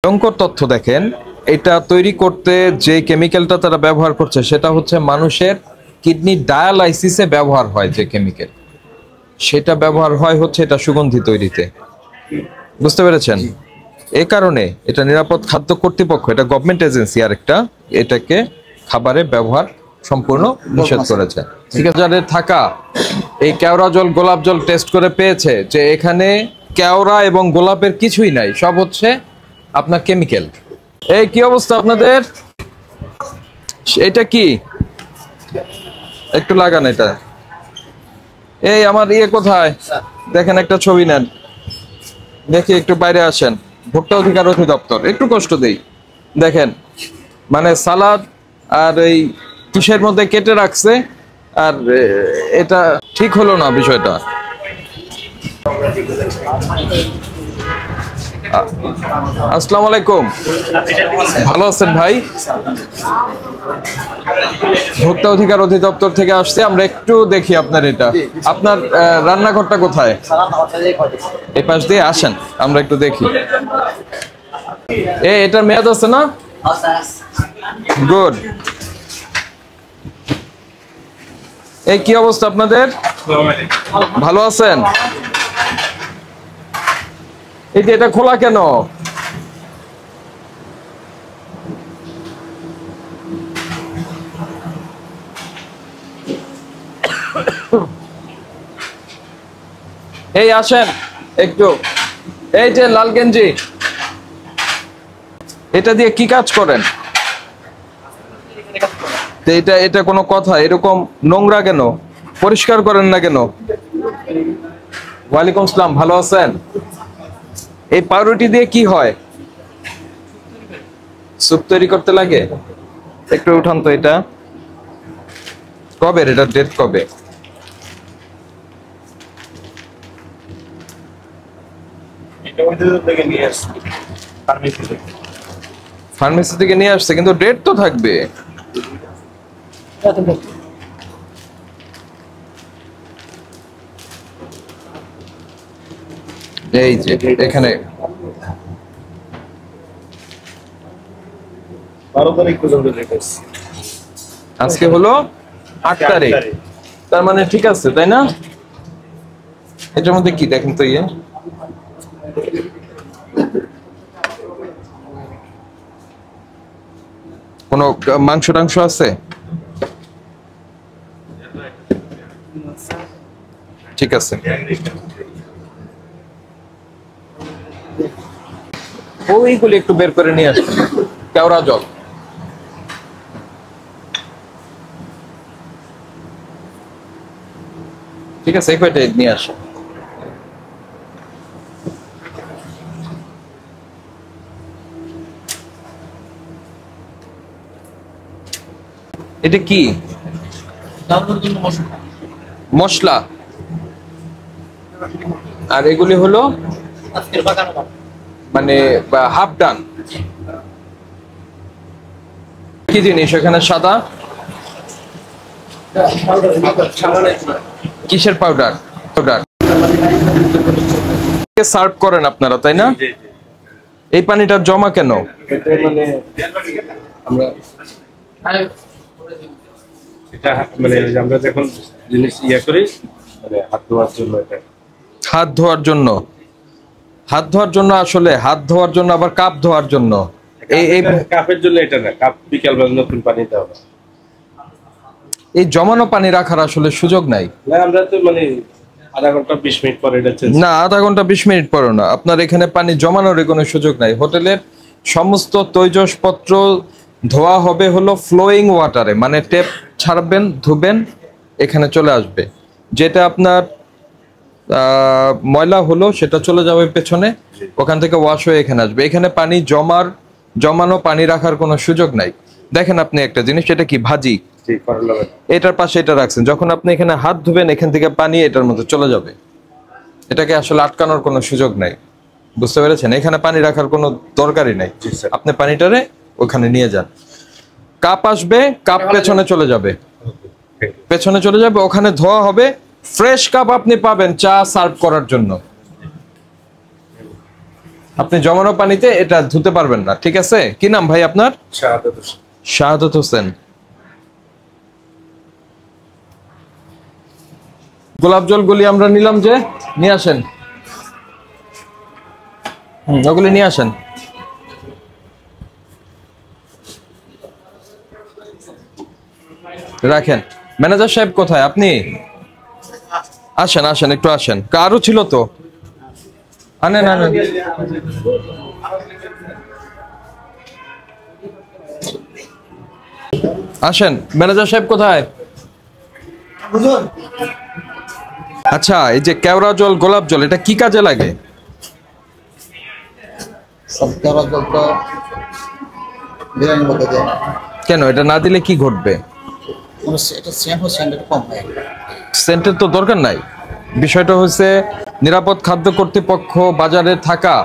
ভয়ঙ্কর তথ্য দেখেন, এটা তৈরি করতে যে কেমিক্যালটা তারা ব্যবহার করছে সেটা হচ্ছে মানুষের কিডনি ডায়ালাইসিসে ব্যবহার হয় যে কেমিক্যাল, সেটা ব্যবহার হয় হচ্ছে এটা সুগন্ধি তৈরিতে। বুঝতে পেরেছেন? এ কারণে এটা নিরাপদ খাদ্য কর্তৃপক্ষ, এটা গভর্নমেন্ট এজেন্সি আর একটা, এটাকে খাবারে ব্যবহার সম্পূর্ণ নিষেধ করেছে। ঠিক আছে, যাদের থাকা এই কেওড়া জল গোলাপ জল টেস্ট করে পেয়েছে যে এখানে কেওড়া এবং গোলাপের কিছুই নাই, সব হচ্ছে আপনার কেমিক্যাল। এই কি অবস্থা আপনাদের? এটা কি একটু লাগান এটা। এই আমার ইয়ে কোথায় দেখেন, একটা ছবি নেন দেখি, একটু বাইরে আসেন। ভোক্তা অধিকার অধিদপ্তর, একটু কষ্ট দেই। দেখেন মানে সালাদ আর এই কিসের মধ্যে কেটে রাখছে, আর এটা ঠিক হলো না বিষয়টা। আসসালামু আলাইকুম, ভালো আছেন ভাই? ভোক্তা অধিকার অধিদপ্তর থেকে আসছে, আমরা একটু দেখি আপনার এটা। আপনার রান্নাঘরটা কোথায়? এই পাশ দিয়ে আসেন, আমরা একটু দেখি। এটার মেয়াদ আছে না? গুড। এই কি অবস্থা আপনাদের? ভালো আছেন? এই যে এটা খোলা কেন? এই আসেন একটু। এই যে লাল গেঞ্জি, এটা দিয়ে কি কাজ করেন? এটা এটা কোনো কথা? এরকম নোংরা কেন? পরিষ্কার করেন না কেন? ওয়ালাইকুম আসসালাম, ভালো আছেন? এই পাউরুটি দিয়ে কি হয়? স্যুপ তৈরি করতে লাগে? একটু উঠান তো এটা। কবে এটা ডেট কবে? ফার্মেসি থেকে নিয়ে আসছে, কিন্তু ডেট তো থাকবে। এই যে এখানে 12 তারিখ পর্যন্ত ডেট আছে। আজকে হলো 8 তারিখ, তার মানে ঠিক আছে তাই না? এটার মধ্যে কি দেখেন তো, ইয়ে কোনো মাংস টাংস আছে? ঠিক আছে, ওইগুলি একটু বের করে নিয়ে আসবেন। কেওড়া জল, ঠিক আছে, এই কয়টা নিয়ে আসেন। এটা কি? মশলা। আর এগুলি হলো মানে হাফ ডান। কি জিনিস এখানে সাদা? কিসের পাউডার? পাউডার সার্ভ করেন আপনারা তাই না? এই পানিটা জমা কেন? আমরা এটা মানে আমরা যখন জিনিস ইয়া করি মানে হাত ধোয়ার জন্য, এটা হাত ধোয়ার জন্য। হাত ধোয়ার জন্য, আসলে হাত ধোয়ার জন্য আবার কাপ ধোয়ার জন্য। এই কাপের জন্য এটা না, কাপ বিকাল বেলা নতুন পানি দেওয়া। এই জমানো পানি রাখার আসলে সুযোগ নাই। না আমরা তো মানে আধা ঘন্টা 20 মিনিট পরে এটা চেঞ্জ। না, আধা ঘন্টা 20 মিনিট পরে না, আপনার এখানে পানি জমানোর কোনো সুযোগ নাই। হোটেলের সমস্ত তৈজসপত্র ধোয়া হবে হলো ফ্লোয়িং ওয়াটারে, মানে টেপ ছাড়বেন, ধুবেন, এখানে চলে আসবে। যেটা আপনার ময়লা হলো সেটা চলে যাবে পেছনে, ওখান থেকে ওয়াশ হয়ে এখানে আসবে। এখানে পানি জমানো পানি রাখার কোনো সুযোগ নাই। দেখেন আপনি একটা জিনিস, এটা কি ভাজি? এটার পাশে এটা রাখছেন, যখন আপনি এখানে হাত ধুবেন এখান থেকে পানি এটার মধ্যে চলে যাবে। এটাকে আসলে আটকানোর কোনো সুযোগ নাই। বুঝতে পেরেছেন? এখানে পানি রাখার কোনো দরকারই নাই। আপনি পানিটারে ওখানে নিয়ে যান। কাপ আসবে, কাপ পেছনে চলে যাবে, পেছনে চলে যাবে, ওখানে ধোয়া হবে। ফ্রেশ কাপ আপনি পাবেন চা সার্ভ করার জন্য। আপনি জমানো পানিতে এটা ধুতে পারবেন না, ঠিক আছে? কি নাম ভাই আপনার? শাহাদাত হোসেন। শাহাদাত হোসেন। গোলাপ জলগুলি আমরা নিলাম, যে নিয়ে আসেন, ওগুলি নিয়ে আসেন। রাখেন। ম্যানেজার সাহেব কোথায়? আপনি আসেন, আসেন, একটু আসেন। কারো ছিল তো, আনেন আনেন। আসেন, ম্যানেজার সাহেব কোথায়? আচ্ছা, এই যে কেওড়া জল, গোলাপ জল, এটা কি কাজে লাগে? কেন এটা না দিলে কি ঘটবে? সেন্টের তো দরকার নাই। বিষয়টা হচ্ছে নিরাপদ খাদ্য কর্তৃপক্ষ বাজারে থাকা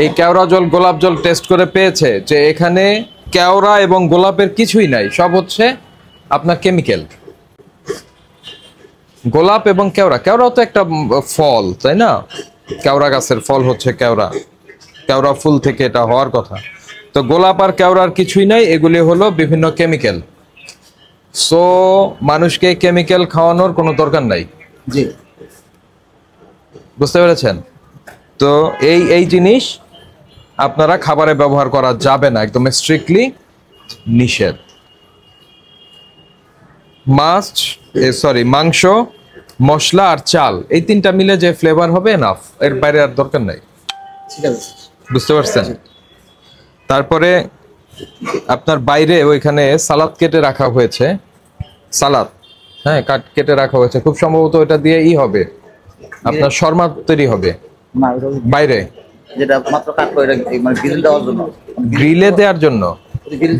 এই কেওড়া জল, গোলাপ জল টেস্ট করে পেয়েছে যে এখানে কেওড়া এবং গোলাপের কিছুই নাই, সব হচ্ছে আপনার কেমিক্যাল। গোলাপ এবং কেওড়া, কেওড়াও তো একটা ফল, তাই না? কেওড়া গাছের ফল হচ্ছে কেওড়া, কেওড়া ফুল থেকে এটা হওয়ার কথা। তো গোলাপ আর কেওড়ার কিছুই নাই, এগুলি হলো বিভিন্ন কেমিক্যাল। সো মানুষকে কেমিক্যাল খাওয়ানোর কোনো দরকার নাই। জি, বুঝতে পেরেছেন? তো এই জিনিস আপনারা খাবারে ব্যবহার করা যাবে না, একদম স্ট্রিক্টলি নিষেধ। মাংস, মশলা আর চাল, এই তিনটা মিলে যে ফ্লেভার হবে এনাফ, এর বাইরে আর দরকার নাই। ঠিক আছে। বুঝতে পারছেন? তারপরে আপনার বাইরে ওইখানে সালাদ কেটে রাখা হয়েছে, সালাদ, হ্যাঁ, কেটে রাখা হয়েছে, খুব সম্ভবত এটা দিয়ে হবে আপনার শর্মা তৈরি হবে না, বাইরে, যেটা মাত্র কাট করে মানে গ্রিল দেওয়ার জন্য, গ্রিলে দেওয়ার জন্য,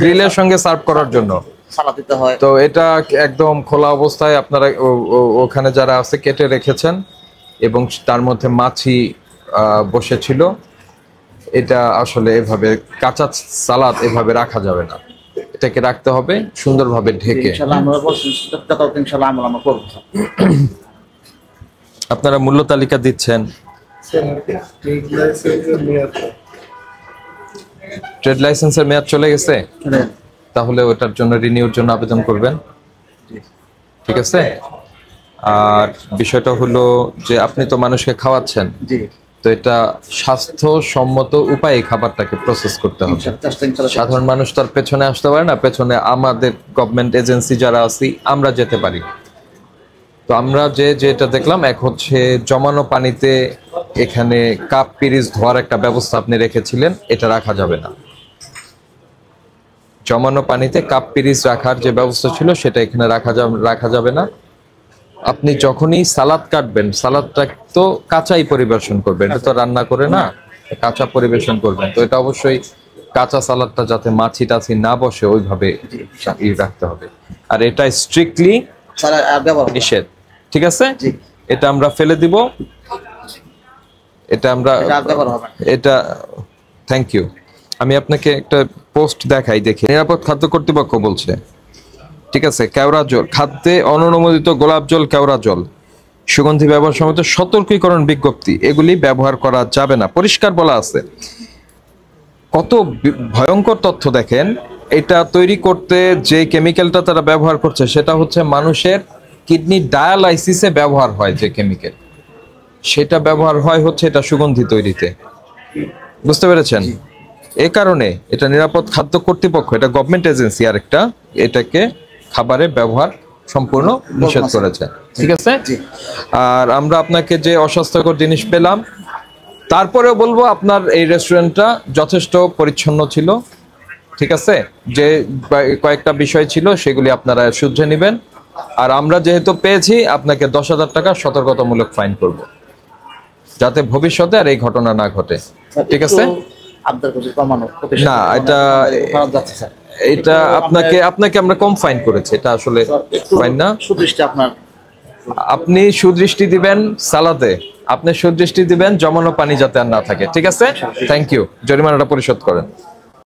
গ্রিলের সঙ্গে সার্ভ করার জন্য সালাদ দিতে হয়। তো এটা একদম খোলা অবস্থায় আপনারা ওখানে যারা আছে কেটে রেখেছেন, এবং তার মধ্যে মাছি বসেছিল। এটা আসলে এভাবে কাঁচা সালাদ এভাবে রাখা যাবে না, এটাকে রাখতে হবে সুন্দরভাবে ঢেকে। ইনশাআল্লাহ আমরা বলছি, ইনশাআল্লাহ আমরা করব। আপনারা মূল্য তালিকা দিচ্ছেন, ট্রেড লাইসেন্সের মেয়াদ চলে গেছে, তাহলে ওটার জন্য রিনিউর জন্য আবেদন করবেন, ঠিক আছে? আর বিষয়টা হলো যে আপনি তো মানুষকে খাওয়াচ্ছেন, জি, তো এটা স্বাস্থ্যসম্মত উপায়ে খাবারটাকে প্রসেস করতে হবে। সাধারণ মানুষ তার পেছনে আসতে পারে না, পেছনে আমাদের গভর্নমেন্ট এজেন্সি যারা আছি আমরা যেতে পারি। তো আমরা যেটা দেখলাম, এক হচ্ছে জমানো পানিতে এখানে কাপ পিরিচ ধোয়ার একটা ব্যবস্থা আপনি রেখেছিলেন, এটা রাখা যাবে না। জমানো পানিতে কাপ পিরিচ রাখার যে ব্যবস্থা ছিল সেটা এখানে রাখা যাবে না। আপনি যখনই সালাদ কাটবেন, সালাদটা তো কাঁচাই পরিবেশন করবেন, এটা তো রান্না করে না, কাঁচা পরিবেশন করবেন। তো এটা অবশ্যই কাঁচা সালাদটা যাতে মাছি টাছি না বসে ওইভাবে রাখতে হবে। আর এটা স্ট্রিক্টলি নিষেধ, ঠিক আছে? এটা আমরা ফেলে দিব, এটা থ্যাংক ইউ। আমি আপনাকে একটা পোস্ট দেখাই, দেখে নিরাপদ খাদ্য কর্তৃপক্ষ বলছে, ঠিক আছে, কেওড়া জল খাদ্যে অননুমোদিত, গোলাপ জল, কেওড়া জল, সুগন্ধি ব্যবহার সমেত সতর্কীকরণ বিজ্ঞপ্তি, এগুলি ব্যবহার করা যাবে না, পরিষ্কার বলা আছে। কত ভয়ঙ্কর তথ্য দেখেন। এটা তৈরি করতে যে কেমিক্যালটা তারা ব্যবহার করছে সেটা হচ্ছে মানুষের কিডনি ডায়ালাইসিসে ব্যবহার হয় যে কেমিক্যাল, সেটা ব্যবহার হয় হচ্ছে এটা সুগন্ধি তৈরিতে। বুঝতে পেরেছেন? এ কারণে এটা নিরাপদ খাদ্য কর্তৃপক্ষ, এটা গভর্নমেন্ট এজেন্সি আরেকটা, এটাকে খাবারে ব্যবহার সম্পূর্ণ নিষেধ করেছে, ঠিক আছে? আর আমরা আপনাকে যে অস্বাস্থ্যকর জিনিস পেলাম, তারপরেও বলবো আপনার এই রেস্টুরেন্টটা যথেষ্ট পরিচ্ছন্ন ছিল, ঠিক আছে? যে কয়েকটা বিষয় ছিল সেগুলি আপনারা শুধরে নেবেন। আর আমরা যেহেতু পেয়েছি, আপনাকে 10,000 টাকা সতর্কতামূলক ফাইন করব, যাতে ভবিষ্যতে আর এই ঘটনা না ঘটে, ঠিক আছে? না, এটা আপনাকে আমরা কম ফাইন করেছি, এটা আসলে ফাইন না। আপনি সুদৃষ্টি দিবেন সালাদে, আপনি সুদৃষ্টি দিবেন জমানো পানি যাতে আর না থাকে, ঠিক আছে? Thank you. জরিমানাটা পরিশোধ করেন।